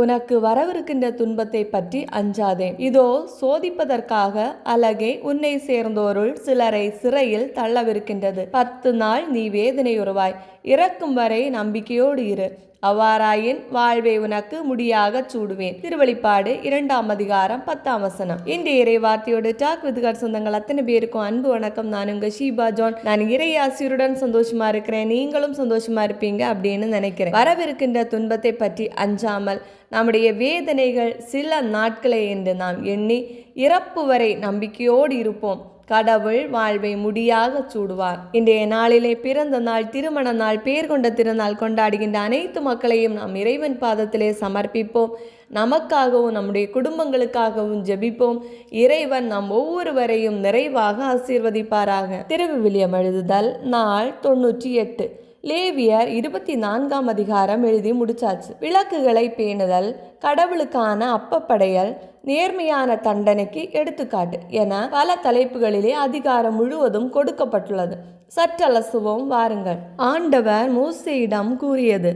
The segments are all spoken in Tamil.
உனக்கு வரவிருக்கின்ற துன்பத்தை பற்றி அஞ்சாதே. இதோ சோதிப்பதற்காக அலகை உன்னை சேர்ந்தோருள் சிலரை சிறையில் தள்ளவிருக்கின்றது. 10 நாள் நீ வேதனையுறுவாய். இறக்கும் வரை நம்பிக்கையோடு இரு. அவ்வாறாயின் வாழ்வை உனக்கு முடியாக சூடுவேன். திருவெளிப்பாடு 2ஆம் அதிகாரம் 10ஆம் வசனம். இன்றைய இறைவார்த்தையோடு டாக் வித் காட் சொந்தங்கள் அத்தனை பேருக்கும் அன்பு வணக்கம். நான் உங்க ஷீபா ஜான். நான் இறை ஆசிரியருடன் சந்தோஷமா இருக்கிறேன். நீங்களும் சந்தோஷமா இருப்பீங்க அப்படின்னு நினைக்கிறேன். வரவிருக்கின்ற துன்பத்தை பற்றி அஞ்சாமல் நம்முடைய வேதனைகள் சில நாட்களே என்று நாம் எண்ணி இறப்பு வரை நம்பிக்கையோடு இருப்போம். கடவுள் வாழ்வை முடியாக சூடுவார். இன்றைய நாளிலே பிறந்த நாள், திருமண நாள், பேர் கொண்ட திருநாள் கொண்டாடுகின்ற அனைத்து மக்களையும் நாம் இறைவன் பாதத்திலே சமர்ப்பிப்போம். நமக்காகவும் நம்முடைய குடும்பங்களுக்காகவும் ஜெபிப்போம். இறைவன் நம் ஒவ்வொருவரையும் நிறைவாக ஆசீர்வதிப்பாராக. திருவிவிலியம் எழுதுதல் நாள் 98. லேவியர் 24ஆம் அதிகாரம் எழுதி முடிச்சாச்சு. விளக்குகளை பேணுதல், கடவுளுக்கான அப்பப்படையல், நேர்மையான தண்டனைக்கு எடுத்துக்காட்டு என பல தலைப்புகளிலே அதிகாரம் முழுவதும் கொடுக்கப்பட்டுள்ளது. சற்றலசுவோம் வாருங்கள். ஆண்டவர் மோசேயிடம் கூறியது,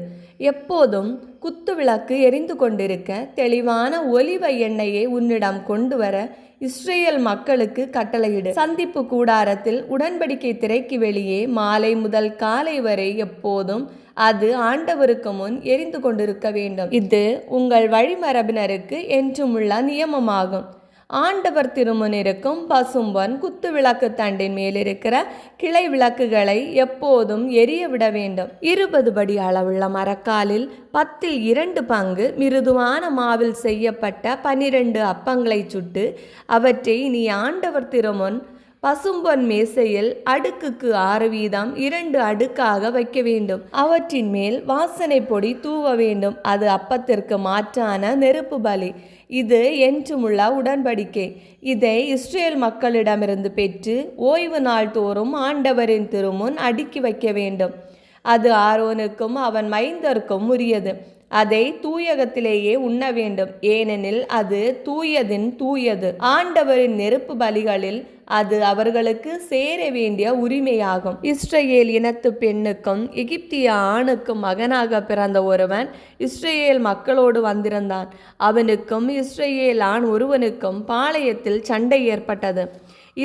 எப்போதும் குத்து விளக்கு எரிந்து கொண்டிருக்க தெளிவான ஒலிவ எண்ணெயை உன்னிடம் கொண்டு வர இஸ்ரேல் மக்களுக்கு கட்டளையிடு. சந்திப்பு கூடாரத்தில் உடன்படிக்கை திரைக்கு வெளியே மாலை முதல் காலை வரை எப்போதும் அது ஆண்டவருக்கு முன் எரிந்து கொண்டிருக்க வேண்டும். இது உங்கள் வழிமரபினருக்கு என்றுமுள்ள நியமமாகும். ஆண்டவர் திருமுன் இருக்கும் பசும்பொன் குத்து விளக்கு தண்டின் மேல் இருக்கிற கிளை விளக்குகளை எப்போதும் எரிய விட வேண்டும். 20 படி அளவுள்ள மரக்காலில் 2 பங்கு மிருதுவான மாவில் செய்யப்பட்ட 12 அப்பங்களை சுட்டு அவற்றை நீ ஆண்டவர் திருமுன் பசும்பொன் மேசையில் அடுக்குக்கு 6 வீதம் 2 அடுக்காக வைக்க வேண்டும். அவற்றின் மேல் வாசனை பொடி தூவ வேண்டும். அது அப்பத்திற்கு மாற்றான நெருப்பு பலி. இது என்றுமுள்ள உடன்படிக்கை. இதை இஸ்ரேல் மக்களிடமிருந்து பெற்று ஓய்வு நாள் தோறும் ஆண்டவரின் திருமுன் அடுக்கி வைக்க வேண்டும். அது ஆரோனுக்கும் அவன் மைந்தருக்கும் உரியது. அதை தூயகத்திலேயே உண்ண வேண்டும், ஏனெனில் அது தூயதின் தூயது. ஆண்டவரின் நெருப்பு பலிகளில் அது அவர்களுக்கு சேர வேண்டிய உரிமையாகும். இஸ்ரேல் இனத்து பெண்ணுக்கும் எகிப்திய ஆணுக்கும் மகனாக பிறந்த ஒருவன் இஸ்ரேல் மக்களோடு வந்திருந்தான். அவனுக்கும் இஸ்ரேல் ஆண் ஒருவனுக்கும் பாளையத்தில் சண்டை ஏற்பட்டது.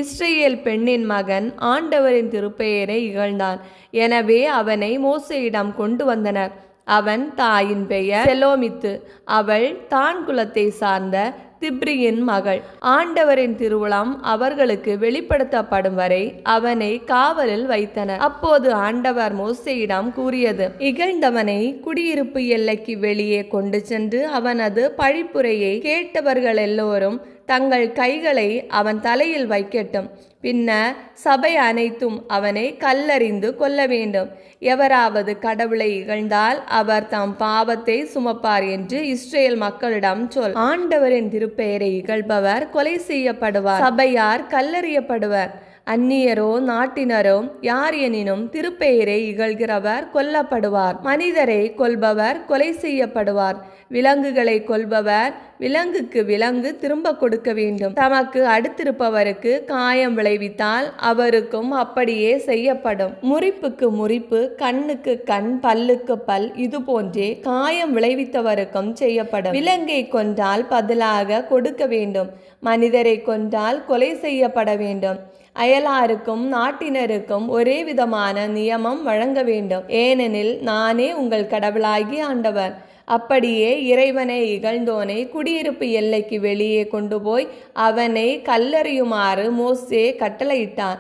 இஸ்ரேல் பெண்ணின் மகன் ஆண்டவரின் திருப்பெயரை இகழ்ந்தான். எனவே அவனை மோசேயிடம் கொண்டு வந்தனர். அவன் தாயின் பெயர் செலோமித்து. அவள் தான் குலத்தை சார்ந்த திப்ரியின் மகள். ஆண்டவரின் திருவுளம் அவர்களுக்கு வெளிப்படுத்தப்படும் வரை அவனை காவலில் வைத்தனர். அப்போது ஆண்டவர் மோசேயிடம் கூறியது, இகழ்ந்தவனை குடியிருப்பு எல்லைக்கு வெளியே கொண்டு சென்று அவனது பழிப்புரையை கேட்டவர்கள் எல்லோரும் தங்கள் கைகளை அவன் தலையில் வைக்கட்டும். பின்னர் சபை அனைத்தும் அவனை கல்லறிந்து கொல்ல வேண்டும். எவராவது கடவுளை இகழ்ந்தால் அவர் தம் பாவத்தை சுமப்பார் என்று இஸ்ரேல் மக்களிடம் சொல். ஆண்டவரின் திருப்பெயரை இகழ்பவர் கொலை செய்யப்படுவார். சபையார் கல்லறியப்படுவர். அந்நியரோ நாட்டினரோ யார் எனினும் திருப்பெயரை இகழ்கிறவர் கொல்லப்படுவார். மனிதரை கொல்பவர் கொலை செய்யப்படுவார். விலங்குகளை கொல்பவர் விலங்குக்கு விலங்கு திரும்ப கொடுக்க வேண்டும். தமக்கு அடுத்திருப்பவருக்கு காயம் விளைவித்தால் அவருக்கும் அப்படியே செய்யப்படும். முறிப்புக்கு முறிப்பு, கண்ணுக்கு கண், பல்லுக்கு பல், இது போன்றே காயம் விளைவித்தவருக்கும் செய்யப்படும். விலங்கை கொன்றால் பதிலாக கொடுக்க வேண்டும். மனிதரை கொன்றால் கொலை செய்யப்பட வேண்டும். அயலாருக்கும் நாட்டினருக்கும் ஒரே விதமான நியமம் வழங்க வேண்டும், ஏனெனில் நானே உங்கள் கடவுளாகிய ஆண்டவர். அப்படியே இறைவனை இகழ்ந்தோனை குடியிருப்பு எல்லைக்கு வெளியே கொண்டு போய் அவனை கல்லறியுமாறு மோசே கட்டளையிட்டான்.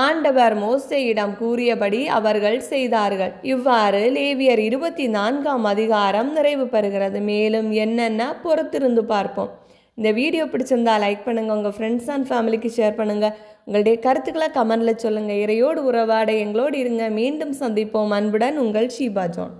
ஆண்டவர் மோசேயிடம் கூறியபடி அவர்கள் செய்தார்கள். இவ்வாறு லேவியர் 24ஆம் அதிகாரம் நிறைவு பெறுகிறது. மேலும் என்னென்ன பொறுத்திருந்து பார்ப்போம். இந்த வீடியோ பிடிச்சிருந்தா லைக் பண்ணுங்கள், உங்கள் ஃப்ரெண்ட்ஸ் அண்ட் ஃபேமிலிக்கு ஷேர் பண்ணுங்கள். உங்களுடைய கருத்துக்களை கமெண்டில் சொல்லுங்கள். இறையோடு உறவாட எங்களோடு இருங்க. மீண்டும் சந்திப்போம். அன்புடன் உங்கள் ஷீபா ஜான்.